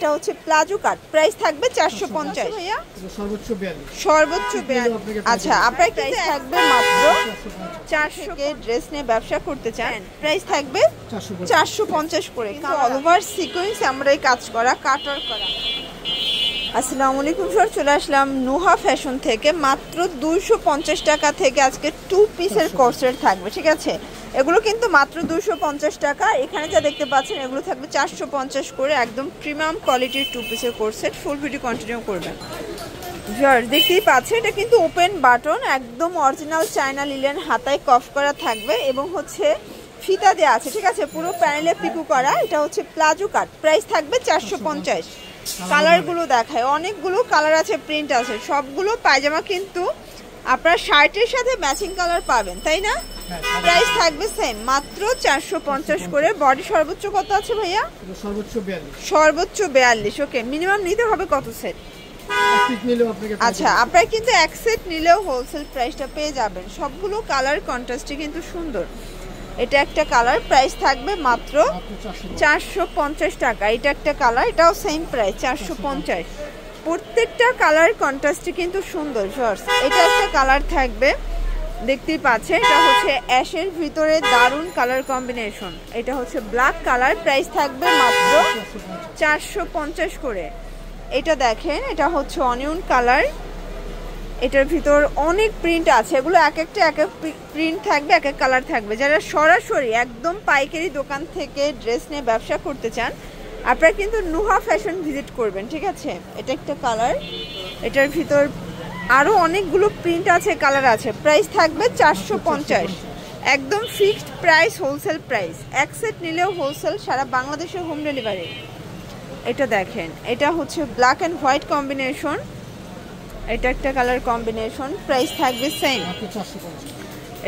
এটা হচ্ছে প্লাজো কাট, প্রাইস থাকবে 450 ভাইয়া, সর্বোচ্চ 42। আচ্ছা আপনার প্রাইস থাকবে মাত্র 400 কে। ড্রেস নিয়ে ব্যবসা করতে চান, প্রাইস থাকবে 450 করে। অল ওভার সিকোয়েন্স আমরা এই কাজ করা, কাটার করা। আসসালামু আলাইকুম স্যার, চলে আসলাম নুহা ফ্যাশন থেকে। মাত্র 250 টাকা থেকে আজকে 2 পিসের কোর্সেট থাকবে, ঠিক আছে? এগুলো কিন্তু মাত্র 250 টাকা। এখানে যা দেখতে পাচ্ছেন এগুলো থাকবে 450 করে, একদম প্রিমিয়াম কোয়ালিটির 2 পিসের কোর্সেট। ফুল ভিডিও কন্টিনিউ করবেন। ভিউয়ার্স দেখতেই পাচ্ছেন এটা কিন্তু ওপেন বাটন, একদম অরিজিনাল চায়না লিলেন, হাতায় কফ করা থাকবে এবং হচ্ছে ফিতা দেওয়া আছে, ঠিক আছে? পুরো প্যানেলে পিকু করা। এটা হচ্ছে প্লাজো কাট, প্রাইস থাকবে 450। কালারগুলো দেখায়, অনেকগুলো কালার আছে, প্রিন্ট আছে, সবগুলো পায়জামা কিন্তু আপনার শার্টের সাথে ম্যাচিং কালার পাবেন, তাই না? প্রাইস থাকবে সেম, মাত্র 450 করে। বডি সর্বোচ্চ কত আছে ভাইয়া? সর্বোচ্চ 42। ওকে, মিনিমাম নিতে হবে কত সেট? আচ্ছা আপনারা কিন্তু এক সেট নিলেও হোলসেল প্রাইসটা পেয়ে যাবেন। সবগুলো কালার কন্ট্রাস্টে কিন্তু সুন্দর। এটা একটা কালার, প্রাইস থাকবে মাত্র 450 টাকা। এটা একটা কালার, এটাও সেম প্রাইস 450। প্রত্যেকটা কালার কন্ট্রাস্টে কিন্তু সুন্দর। এটা একটা কালার থাকবে, দেখতেই পাচ্ছেন। এটা হচ্ছে অ্যাশের ভিতরে দারুণ কালার কম্বিনেশন। এটা হচ্ছে ব্ল্যাক কালার, প্রাইস থাকবে মাত্র 450 করে। এটা দেখেন, এটা হচ্ছে অনিয়ন কালার, এটার ভিতর অনেক প্রিন্ট আছে। এগুলো এক একটা এক এক প্রিন্ট থাকবে, এক এক কালার থাকবে। যারা সরাসরি একদম পাইকারি দোকান থেকে ড্রেস নিয়ে ব্যবসা করতে চান আপনারা কিন্তু নুহা ফ্যাশন ভিজিট করবেন, ঠিক আছে? এটা একটা কালার, এটার ভিতর আরও অনেকগুলো প্রিন্ট আছে, কালার আছে। প্রাইস থাকবে 450, একদম ফিক্সড প্রাইস, হোলসেল প্রাইস। এক সেট নিলেও হোলসেল, সারা বাংলাদেশে হোম ডেলিভারি। এটা দেখেন, এটা হচ্ছে ব্ল্যাক অ্যান্ড হোয়াইট কম্বিনেশন। এটা একটা কালার কম্বিনেশন, প্রাইস থাকবে সেম।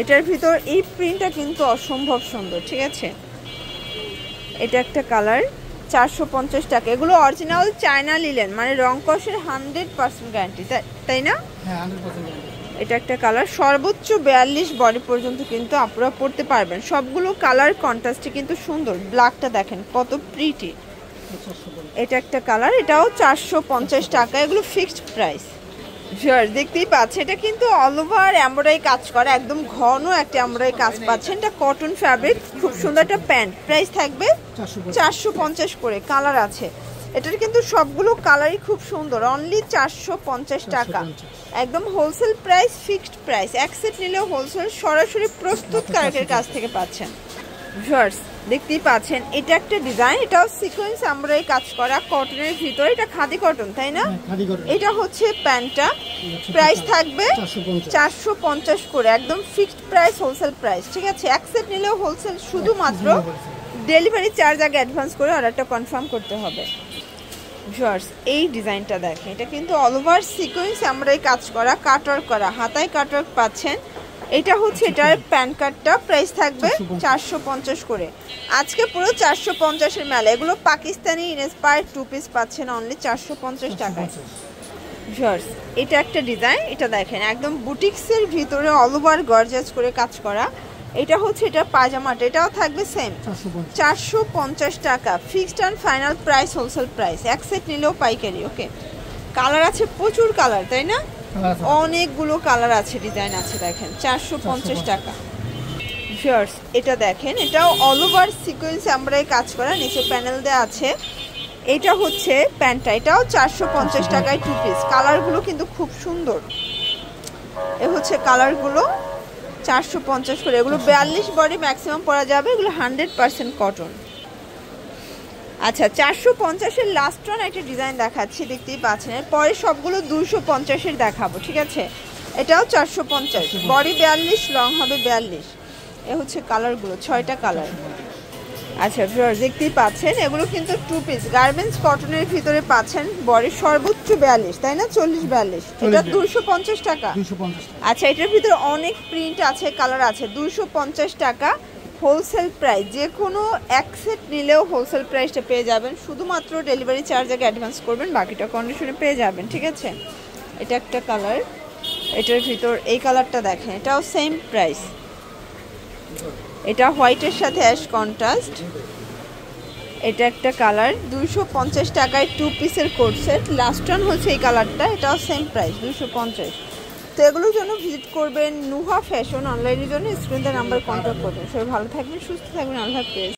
এটার ভিতর এই প্রিন্টটা কিন্তু অসম্ভব সুন্দর, ঠিক আছে? এটা একটা কালার, 450 টাকা। এগুলো অরিজিনাল চায়না লিলেন, মানে রং কষের 100% গ্যারান্টি, তাই না? এটা একটা কালার, সর্বোচ্চ 42 বডি পর্যন্ত কিন্তু আপনারা পড়তে পারবেন। সবগুলো কালার কন্ট্রাস্টে কিন্তু সুন্দর। ব্ল্যাকটা দেখেন কত প্রিটি। এটা একটা কালার, এটাও 450 টাকা। এগুলো ফিক্সড প্রাইস। ভিউয়ার্স দেখতেই পাচ্ছেন এটা কিন্তু অল ওভার এমব্রয়ডারি কাজ করা, একদম ঘন একটা এমব্রয়ডারি কাজ পাচ্ছেন। এটা কটন ফ্যাব্রিক, খুব সুন্দর একটা প্যান্ট। প্রাইস থাকবে 450 করে। কালার আছে, এটার কিন্তু সবগুলো কালারই খুব সুন্দর। অনলি 450 টাকা, একদম হোলসেল প্রাইস, ফিক্সড প্রাইস। এক সেট নিলেও হোলসেল, সরাসরি প্রস্তুতকারকের কাছ থেকে পাচ্ছেন। ভিউয়ার্স দেখতেই পাচ্ছেন এটা একটা ডিজাইন, এটাও সিকোয়েন্স এমব্রয়ডারি কাজ করা, কটনের ভিতরে। এটা খাদি কটন, তাই না? এটা হচ্ছে প্যান্টটা, প্রাইস থাকবে 450 করে, একদম ফিক্সড প্রাইস, হোলসেল প্রাইস, ঠিক আছে? এক সেট নিলেও হোলসেল, শুধুমাত্র ডেলিভারি চার্জ আগে অ্যাডভান্স করে অর্ডারটা কনফার্ম করতে হবে। ভিউয়ার্স এই ডিজাইনটা দেখেন, এটা কিন্তু অল ওভার সিকোয়েন্স এমব্রয়ডারি কাজ করা, কাটওয়ার্ক করা, হাতায় কাটওয়ার্ক পাচ্ছেন। এটা হচ্ছে এটার প্যান কার্ডটা, প্রাইস থাকবে 450 করে। আজকে পুরো 450-এর মেলা। এগুলো পাকিস্তানি ইন্সপায়ার্ড 2 পিস পাচ্ছেন অনলি 450 টাকায়। ভিউয়ার্স এটা একটা ডিজাইন, এটা দেখেন একদম বুটিক্সের ভিতরে অল ওভার গর্জাস করে কাজ করা। এটা হচ্ছে এটা পায়জামাটা, এটাও থাকবে সেম 450 টাকা। Fixed and final price, wholesale price. এক সেট নিলেও পাইকারি। ওকে, কালার আছে প্রচুর কালার, তাই না? অনেকগুলো কালার আছে, ডিজাইন আছে, দেখেন 450 টাকা। ভিউয়ার্স এটা দেখেন, এটাও অল ওভার সিকোয়েন্স এমব্রয়ডারি কাজ করা, নিচে প্যানেল দেওয়া আছে। এটা হচ্ছে প্যান্টটা, এটাও 450 টাকায় 2 পিস। কালারগুলো কিন্তু খুব সুন্দর। এ হচ্ছে কালারগুলো 450 করে। এগুলো 42 বডি ম্যাক্সিমাম পরা যাবে। এগুলো 100% কটন। আচ্ছা 450-এর লাস্ট ওয়ান একটা ডিজাইন দেখাচ্ছি, দেখতেই পাচ্ছেন। এরপরে সবগুলো 250-এর দেখাবো, ঠিক আছে? এটাও 450, বডি 42, লং হবে 42। এ হচ্ছে কালারগুলো, 6টা কালার। আচ্ছা ভিউয়ার্স দেখতেই পাচ্ছেন এগুলো কিন্তু 2 পিস গার্মেন্টস কটনের ভিতরে পাচ্ছেন। বডি সর্বোচ্চ 42, তাই না? 40-42। এটা 250 টাকা। আচ্ছা এটার ভিতরে অনেক প্রিন্ট আছে, কালার আছে। 250 টাকা হোলসেল প্রাইস। যে কোনো এক সেট নিলেও হোলসেল প্রাইসটা পেয়ে যাবেন। শুধুমাত্র ডেলিভারি চার্জ আগে অ্যাডভান্স করবেন, বাকিটা কন্ডিশনে পেয়ে যাবেন, ঠিক আছে? এটা একটা কালার, এটার ভিতর এই কালারটা দেখেন, এটাও সেম প্রাইস। এটা হোয়াইটের সাথে অ্যাশ কন্ট্রাস্ট। এটা একটা কালার 250 টাকায় 2 পিসের কোট সেট। লাস্ট ওয়ান হচ্ছে এই কালারটা, এটাও সেম প্রাইস 250। তো এগুলোর জন্য ভিজিট করবেন নুহা ফ্যাশন। অনলাইনের জন্য স্ক্রিনে নাম্বার কন্ট্যাক্ট করবেন। সবাই ভালো থাকবেন, সুস্থ থাকবেন। আল্লাহ হাফেজ।